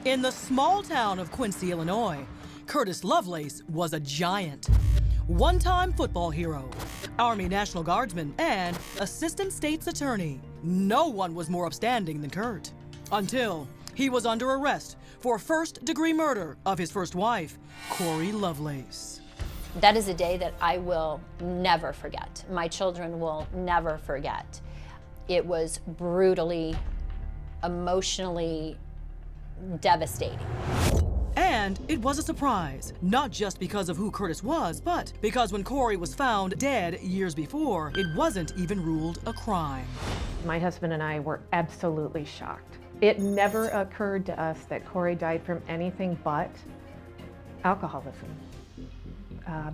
In the small town of Quincy, Illinois, Curtis Lovelace was a giant. One-time football hero, Army National Guardsman, and assistant state's attorney. No one was more upstanding than Kurt, until he was under arrest for first-degree murder of his first wife, Corey Lovelace. That is a day that I will never forget. My children will never forget. It was brutally, emotionally devastating. And it was a surprise, not just because of who Curtis was, but because when Corey was found dead years before, it wasn't even ruled a crime. My husband and I were absolutely shocked. It never occurred to us that Corey died from anything but alcoholism,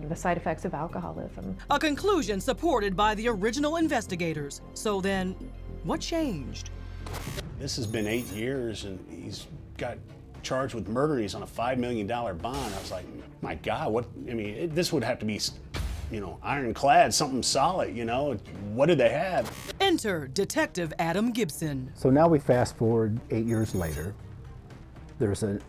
the side effects of alcoholism. A conclusion supported by the original investigators. So then, what changed? This has been 8 years and he's got charged with murder. He's on a $5 million bond. I was like, my God, what? I mean, this would have to be, ironclad, something solid, What did they have? Enter Detective Adam Gibson. So now we fast forward 8 years later. There's a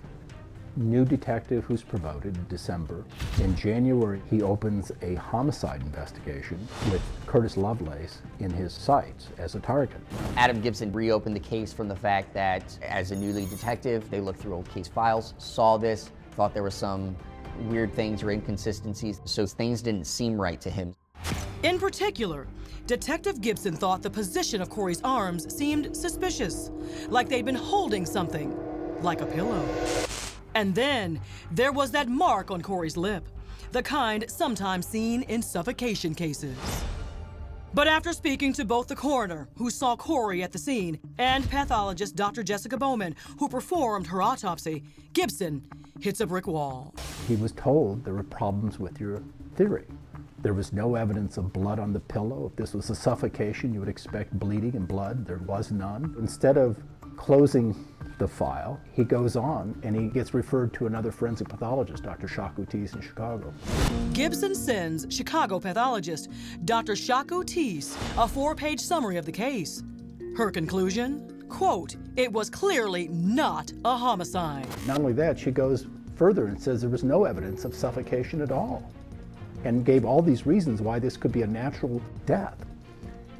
new detective who's promoted in December. In January, he opens a homicide investigation with Curtis Lovelace in his sights as a target. Adam Gibson reopened the case from the fact that as a new lead detective, they looked through old case files, saw this, thought there were some weird things or inconsistencies, so things didn't seem right to him. In particular, Detective Gibson thought the position of Corey's arms seemed suspicious, like they'd been holding something, like a pillow. And then there was that mark on Corey's lip, the kind sometimes seen in suffocation cases. But after speaking to both the coroner, who saw Corey at the scene, and pathologist Dr. Jessica Bowman, who performed her autopsy, Gibson hits a brick wall. He was told there were problems with your theory. There was no evidence of blood on the pillow. If this was a suffocation, you would expect bleeding and blood. There was none. Instead of closing the file, he goes on and he gets referred to another forensic pathologist, Dr. Shakutis in Chicago. Gibson sends Chicago pathologist Dr. Shakutis a 4-page summary of the case. Her conclusion? Quote, it was clearly not a homicide. Not only that, she goes further and says there was no evidence of suffocation at all, and gave all these reasons why this could be a natural death.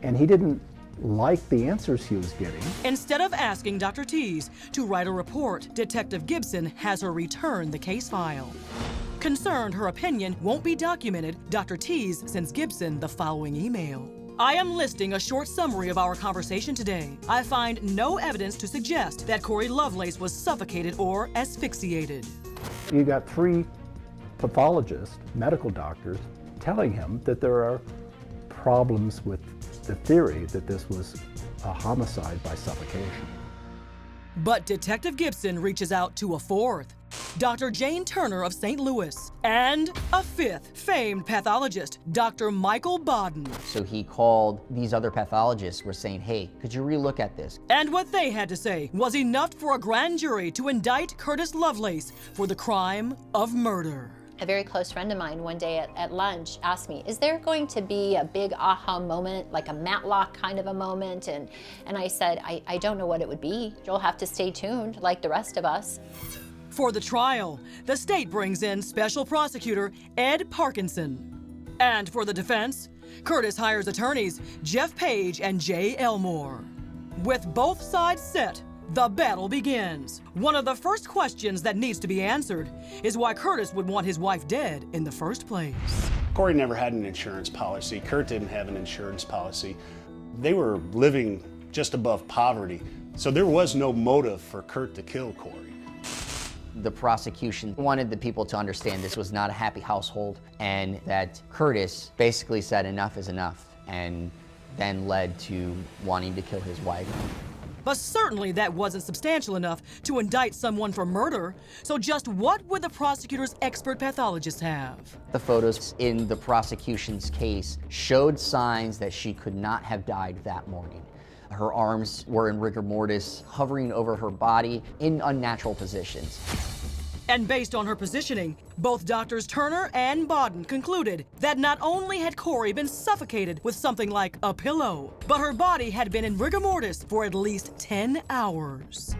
And he didn't like the answers he was getting. Instead of asking Dr. Tees to write a report, Detective Gibson has her return the case file. Concerned her opinion won't be documented, Dr. Tees sends Gibson the following email. I am listing a short summary of our conversation today. I find no evidence to suggest that Corey Lovelace was suffocated or asphyxiated. You got 3 pathologists, medical doctors, telling him that there are problems with the theory that this was a homicide by suffocation. But Detective Gibson reaches out to a 4th, Dr. Jane Turner of St. Louis, and a 5th famed pathologist, Dr. Michael Bodden. So he called these other pathologists, were saying, hey, could you relook at this? And what they had to say was enough for a grand jury to indict Curtis Lovelace for the crime of murder. A very close friend of mine one day at lunch asked me, is there going to be a big aha moment, like a Matlock kind of a moment? And I said, I don't know what it would be. You'll have to stay tuned like the rest of us. For the trial, the state brings in Special Prosecutor Ed Parkinson. And for the defense, Curtis hires attorneys Jeff Page and Jay Elmore. With both sides set, the battle begins. One of the first questions that needs to be answered is why Curtis would want his wife dead in the first place. Corey never had an insurance policy. Kurt didn't have an insurance policy. They were living just above poverty, so there was no motive for Kurt to kill Corey. The prosecution wanted the people to understand this was not a happy household and that Curtis basically said enough is enough and then led to wanting to kill his wife. But certainly that wasn't substantial enough to indict someone for murder. So just what would the prosecutor's expert pathologist have? The photos in the prosecution's case showed signs that she could not have died that morning. Her arms were in rigor mortis, hovering over her body in unnatural positions. And based on her positioning, both Doctors Turner and Bodden concluded that not only had Corey been suffocated with something like a pillow, but her body had been in rigor mortis for at least 10 hours.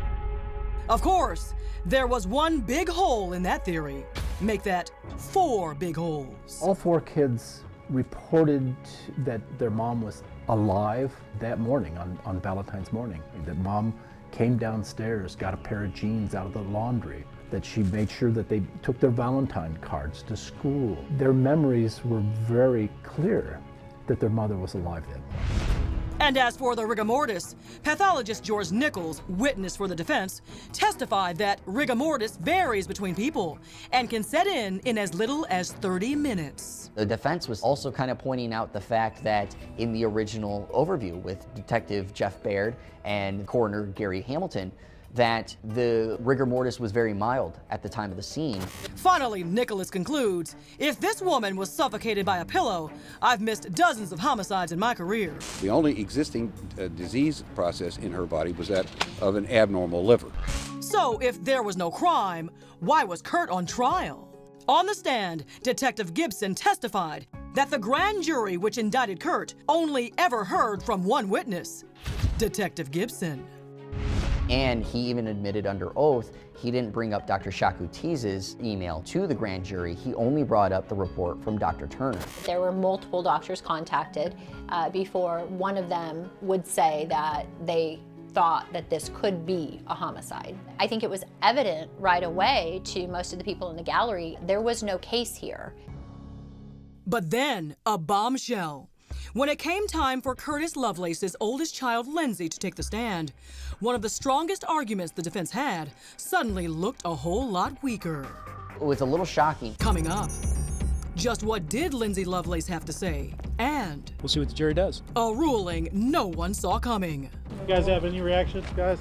Of course, there was one big hole in that theory. Make that 4 big holes. All 4 kids reported that their mom was alive that morning, on Valentine's morning. That mom came downstairs, got a pair of jeans out of the laundry, that she made sure that they took their Valentine cards to school. Their memories were very clear that their mother was alive that morning. And as for the rigor mortis, pathologist George Nichols, witness for the defense, testified that rigor mortis varies between people and can set in as little as 30 minutes. The defense was also kind of pointing out the fact that in the original overview with Detective Jeff Baird and Coroner Gary Hamilton, that the rigor mortis was very mild at the time of the scene. Finally, Nicholas concludes, if this woman was suffocated by a pillow, I've missed dozens of homicides in my career. The only existing disease process in her body was that of an abnormal liver. So if there was no crime, why was Kurt on trial? On the stand, Detective Gibson testified that the grand jury which indicted Kurt only ever heard from one witness, Detective Gibson. And he even admitted under oath he didn't bring up Dr. Shakutiz's email to the grand jury. He only brought up the report from Dr. Turner. There were multiple doctors contacted before one of them would say that they thought that this could be a homicide. I think it was evident right away to most of the people in the gallery there was no case here. But then, a bombshell. When it came time for Curtis Lovelace's oldest child, Lindsay, to take the stand, one of the strongest arguments the defense had suddenly looked a whole lot weaker. It was a little shocking. Coming up, just what did Lindsay Lovelace have to say? And we'll see what the jury does. a ruling no one saw coming. You guys have any reactions, guys?